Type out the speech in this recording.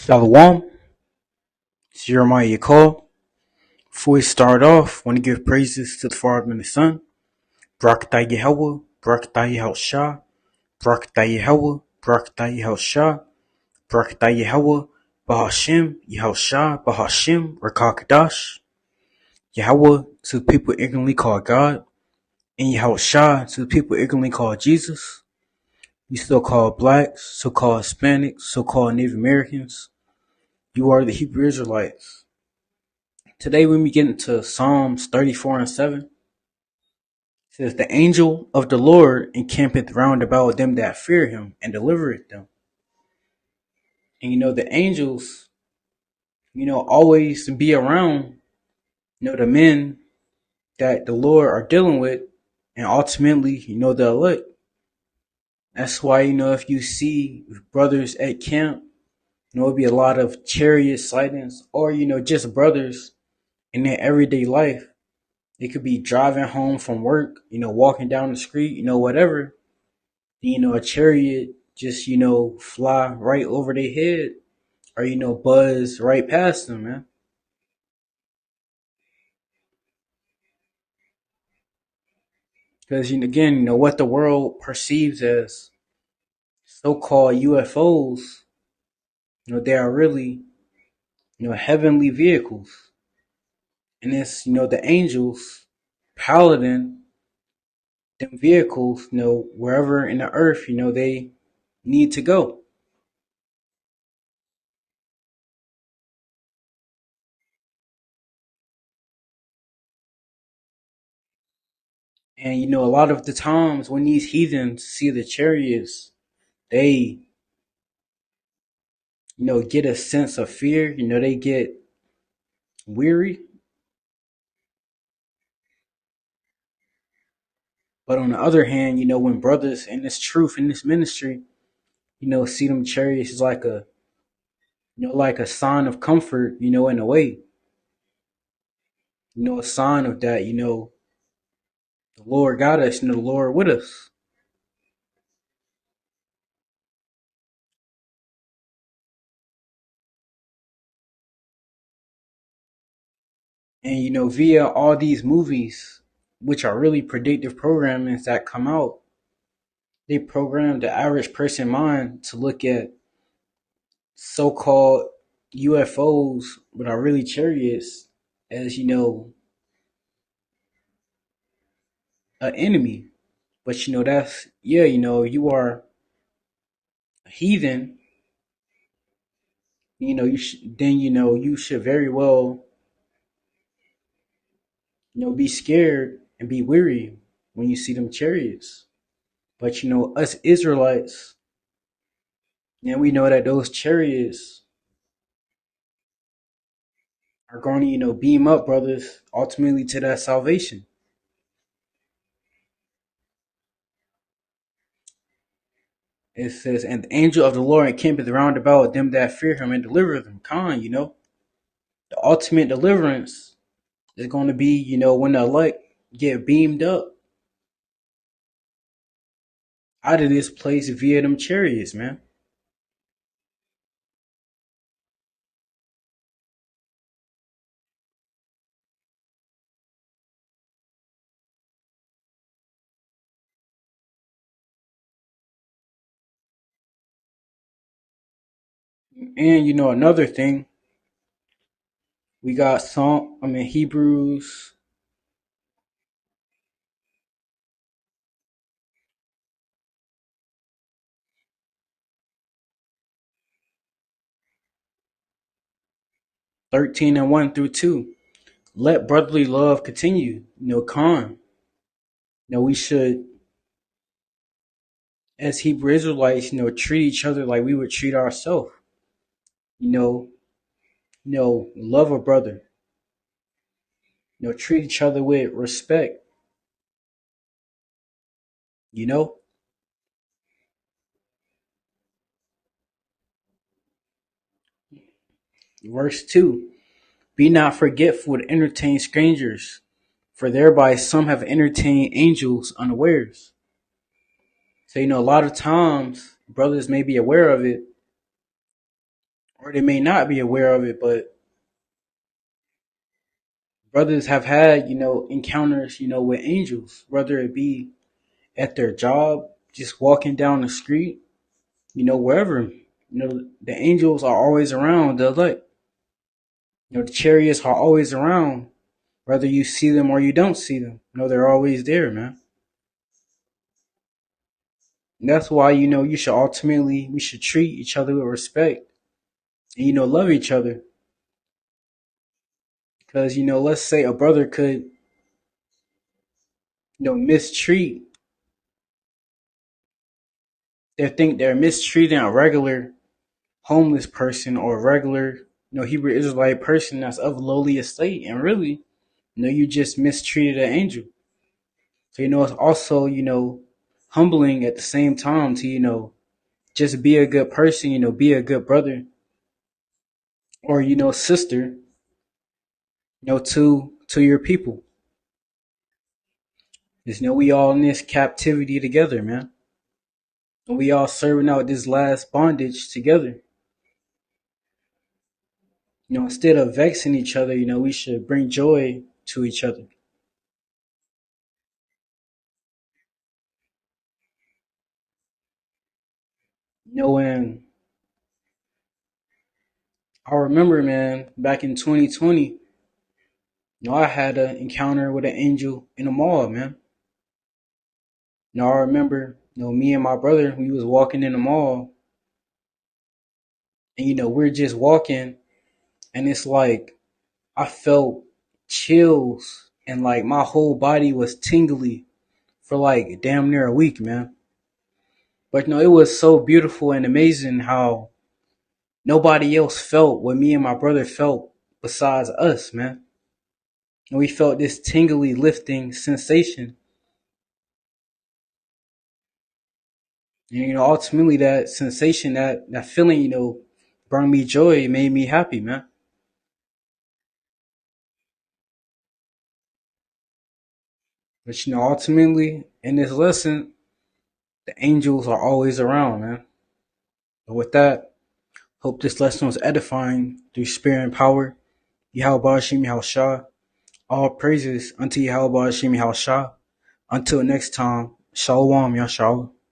Shalom, it's Jeremiah Call. Before we start off, I want to give praises to the Father and the Son. Barakatah Yahweh, Barakatah Yahushua, Barakatah Yahweh, Barakatah Yahushua, Barakatah Yahweh, Bahashim, Yahushua, Bahashim, Rakakadash. Yahweh to the people ignorantly called God, and Yahushua to the people ignorantly called Jesus. You still called blacks, so called Hispanics, so called Native Americans. You are the Hebrew Israelites. Today when we get into Psalms 34 and 7, it says, "The angel of the Lord encampeth round about them that fear him and delivereth them." And the angels, always be around, the men that the Lord are dealing with, and ultimately, the elect. That's why, if you see brothers at camp, it'll be a lot of chariot sightings, or, just brothers in their everyday life. They could be driving home from work, walking down the street, whatever. A chariot just, fly right over their head, or, buzz right past them, man. Because, again, what the world perceives as so-called UFOs, they are really, heavenly vehicles. And it's, the angels piloting them vehicles, wherever in the earth, they need to go. And a lot of the times when these heathens see the chariots, they, get a sense of fear. They get weary. But on the other hand, when brothers in this truth, in this ministry, see them chariots is like a, like a sign of comfort, in a way, a sign of that, the Lord got us, the Lord with us. And, via all these movies, which are really predictive programmings that come out, they program the average person mind to look at so-called UFOs, but are really chariots, as an enemy. But that's, yeah, you are a heathen. Then you should very well be scared and be weary when you see them chariots. But us Israelites, and we know that those chariots are going to beam up brothers ultimately to that salvation. It says, "And the angel of the Lord encampeth round about them that fear him and deliver them." The ultimate deliverance is going to be, when the elect get beamed up out of this place via them chariots, man. And another thing, we got Hebrews 13 and 1 through 2. Let brotherly love continue. We should, as Hebrew Israelites, treat each other like we would treat ourselves. You know, love a brother. Treat each other with respect. You know, Verse 2: Be not forgetful to entertain strangers, for thereby some have entertained angels unawares. So, a lot of times brothers may be aware of it, or they may not be aware of it, but brothers have had, encounters, with angels, whether it be at their job, just walking down the street, wherever. The angels are always around the elect. The chariots are always around, whether you see them or you don't see them. They're always there, man. And that's why, we should treat each other with respect and, love each other. Because, let's say a brother could, mistreat, they think they're mistreating a regular homeless person or a regular, Hebrew Israelite person that's of lowly estate. And really, you just mistreated an angel. So, it's also, humbling at the same time to, just be a good person, be a good brother or, sister, to your people. Because, we all in this captivity together, man. And we all serving out this last bondage together. Instead of vexing each other, we should bring joy to each other. And I remember, man, back in 2020, I had an encounter with an angel in the mall, man. I remember, me and my brother, we was walking in the mall, and we're just walking, and it's like I felt chills, and like my whole body was tingly for like damn near a week, man. But it was so beautiful and amazing how nobody else felt what me and my brother felt besides us, man. And we felt this tingly lifting sensation. And ultimately that sensation, that feeling, brought me joy, it made me happy, man. But ultimately in this lesson, the angels are always around, man. But with that, hope this lesson was edifying through spirit and power. Yahweh Hashem Yahushua. All praises unto Yahweh Hashem Yahushua. Until next time, Shalom, Yahshua.